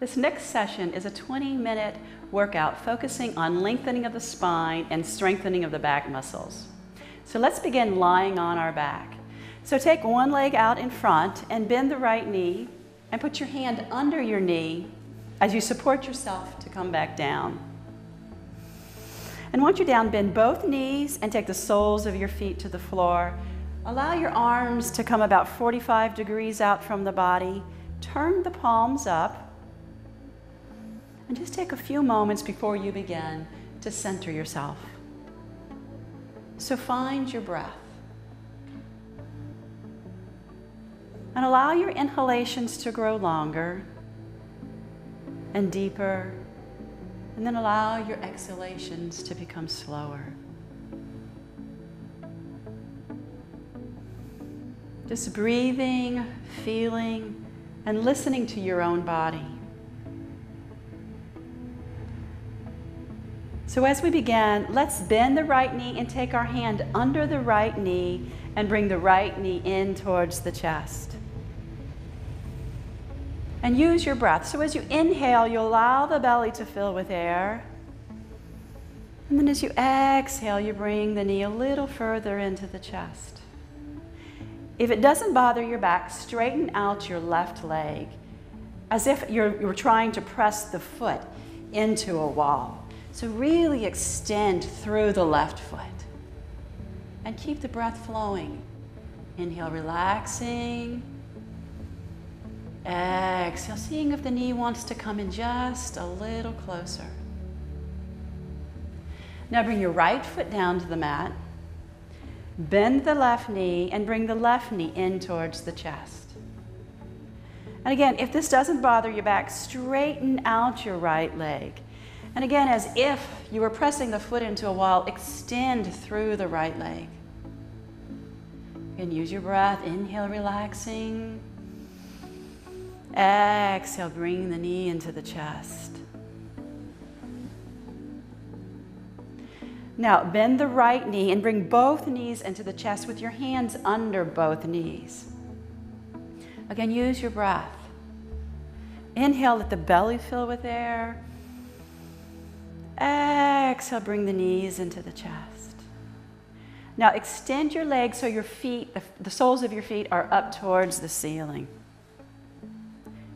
This next session is a 20-minute workout focusing on lengthening of the spine and strengthening of the back muscles. So let's begin lying on our back. So take one leg out in front and bend the right knee and put your hand under your knee as you support yourself to come back down. And once you're down, bend both knees and take the soles of your feet to the floor. Allow your arms to come about 45 degrees out from the body. Turn the palms up. And just take a few moments before you begin to center yourself. So find your breath. And allow your inhalations to grow longer and deeper. And then allow your exhalations to become slower. Just breathing, feeling, and listening to your own body. So as we begin, let's bend the right knee and take our hand under the right knee and bring the right knee in towards the chest. And use your breath. So as you inhale, you allow the belly to fill with air. And then as you exhale, you bring the knee a little further into the chest. If it doesn't bother your back, straighten out your left leg as if you're trying to press the foot into a wall. So really extend through the left foot and keep the breath flowing. Inhale, relaxing. Exhale, seeing if the knee wants to come in just a little closer. Now bring your right foot down to the mat. Bend the left knee and bring the left knee in towards the chest. And again, if this doesn't bother your back, straighten out your right leg. And again, as if you were pressing the foot into a wall, extend through the right leg. And use your breath. Inhale, relaxing. Exhale, bring the knee into the chest. Now, bend the right knee and bring both knees into the chest with your hands under both knees. Again, use your breath. Inhale, let the belly fill with air. Exhale, bring the knees into the chest. Now extend your legs so your feet, the soles of your feet are up towards the ceiling.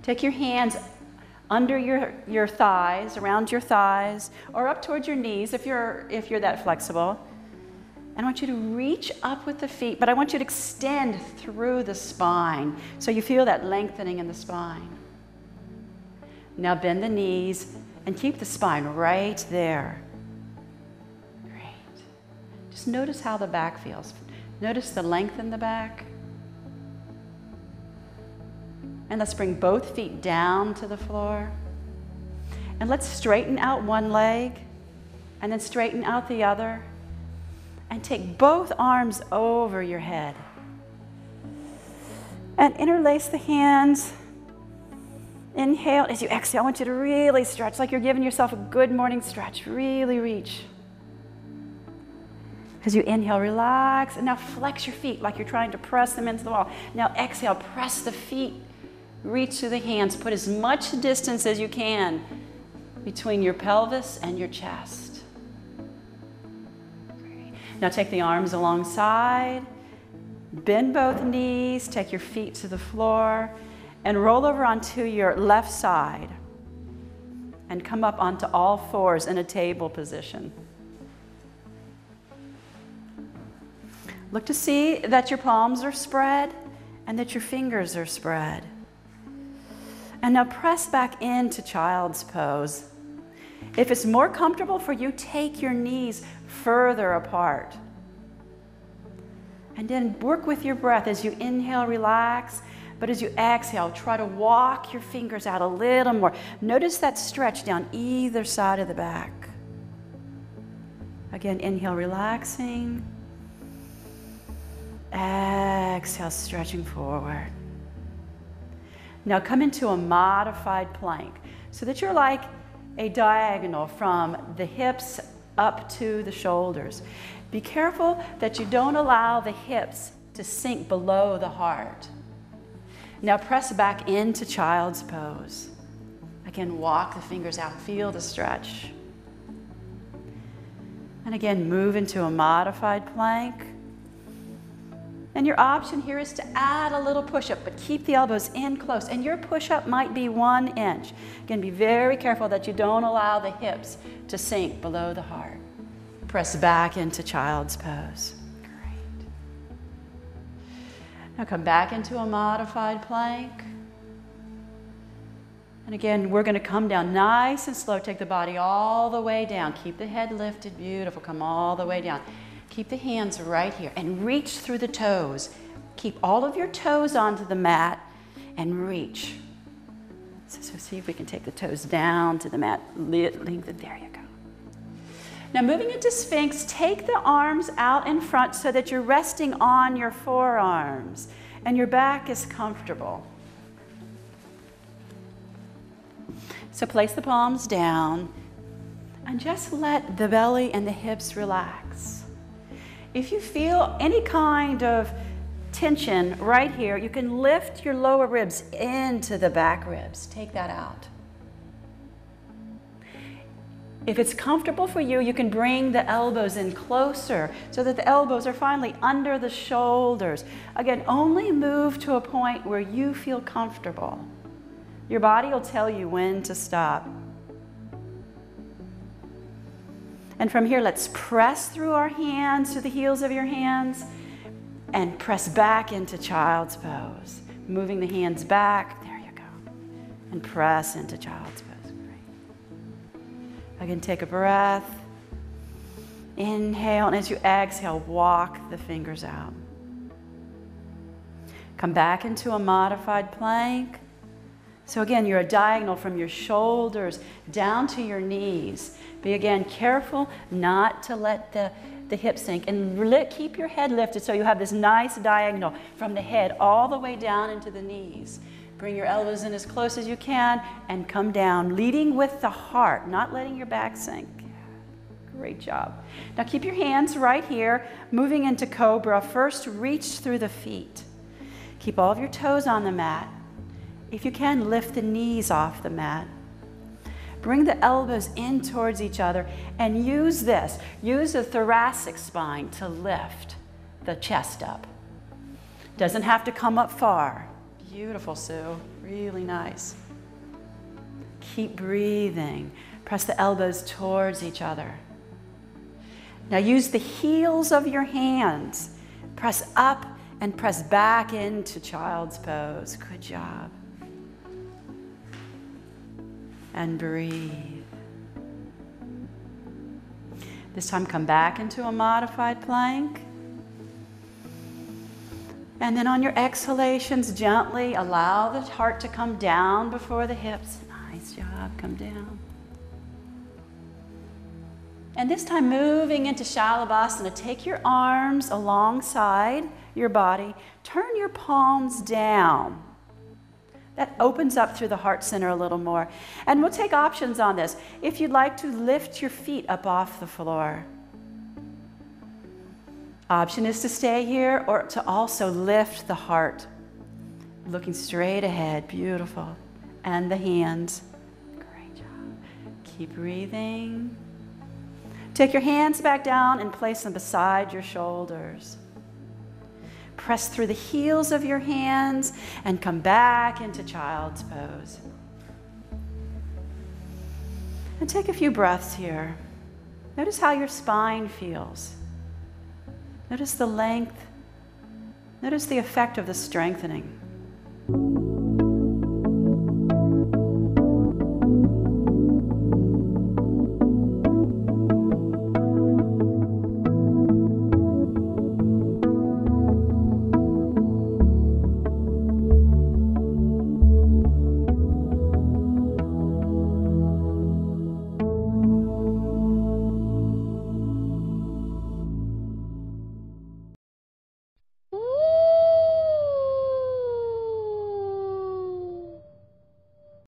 Take your hands under your thighs, around your thighs, or up towards your knees if you're that flexible. And I want you to reach up with the feet, but I want you to extend through the spine so you feel that lengthening in the spine. Now bend the knees and keep the spine right there. Great. Just notice how the back feels. Notice the length in the back. And let's bring both feet down to the floor. And let's straighten out one leg and then straighten out the other. And take both arms over your head. And interlace the hands. Inhale. As you exhale, I want you to really stretch like you're giving yourself a good morning stretch. Really reach. As you inhale, relax. And now flex your feet like you're trying to press them into the wall. Now exhale, press the feet. Reach to the hands. Put as much distance as you can between your pelvis and your chest. Great. Now take the arms alongside. Bend both knees. Take your feet to the floor. And roll over onto your left side and come up onto all fours in a table position. Look to see that your palms are spread and that your fingers are spread. And now press back into child's pose. If it's more comfortable for you, take your knees further apart. And then work with your breath as you inhale, relax. But as you exhale, try to walk your fingers out a little more. Notice that stretch down either side of the back. Again, inhale, relaxing. Exhale, stretching forward. Now come into a modified plank so that you're like a diagonal from the hips up to the shoulders. Be careful that you don't allow the hips to sink below the heart. Now press back into child's pose. Again, walk the fingers out, feel the stretch. And again, move into a modified plank. And your option here is to add a little push-up, but keep the elbows in close. And your push-up might be 1 inch. Again, be very careful that you don't allow the hips to sink below the heart. Press back into child's pose. Great. Now come back into a modified plank. And again, we're going to come down nice and slow. Take the body all the way down. Keep the head lifted. Beautiful. Come all the way down. Keep the hands right here and reach through the toes. Keep all of your toes onto the mat and reach. So see if we can take the toes down to the mat. Lengthen. There you go. Now moving into Sphinx, take the arms out in front so that you're resting on your forearms and your back is comfortable. So place the palms down and just let the belly and the hips relax. If you feel any kind of tension right here, you can lift your lower ribs into the back ribs. Take that out. If it's comfortable for you, you can bring the elbows in closer so that the elbows are finally under the shoulders. Again, only move to a point where you feel comfortable. Your body will tell you when to stop. And from here, let's press through our hands to the heels of your hands and press back into child's pose. Moving the hands back, there you go. And press into child's pose. Great. Again, take a breath. Inhale, and as you exhale, walk the fingers out. Come back into a modified plank. So again, you're a diagonal from your shoulders down to your knees. Be again careful not to let the hips sink, and keep your head lifted so you have this nice diagonal from the head all the way down into the knees. Bring your elbows in as close as you can and come down, leading with the heart, not letting your back sink. Great job. Now keep your hands right here, moving into Cobra. First, reach through the feet. Keep all of your toes on the mat. If you can, lift the knees off the mat. Bring the elbows in towards each other and use this. Use the thoracic spine to lift the chest up. Doesn't have to come up far. Beautiful, Sue. Really nice. Keep breathing. Press the elbows towards each other. Now use the heels of your hands. Press up and press back into child's pose. Good job. And breathe. This time come back into a modified plank. And then on your exhalations, gently allow the heart to come down before the hips. Nice job, come down. And this time moving into Shalabhasana, take your arms alongside your body, turn your palms down. That opens up through the heart center a little more. And we'll take options on this. If you'd like to lift your feet up off the floor. Option is to stay here or to also lift the heart. Looking straight ahead, beautiful. And the hands. Great job. Keep breathing. Take your hands back down and place them beside your shoulders. Press through the heels of your hands and come back into child's pose. And take a few breaths here. Notice how your spine feels. Notice the length. Notice the effect of the strengthening.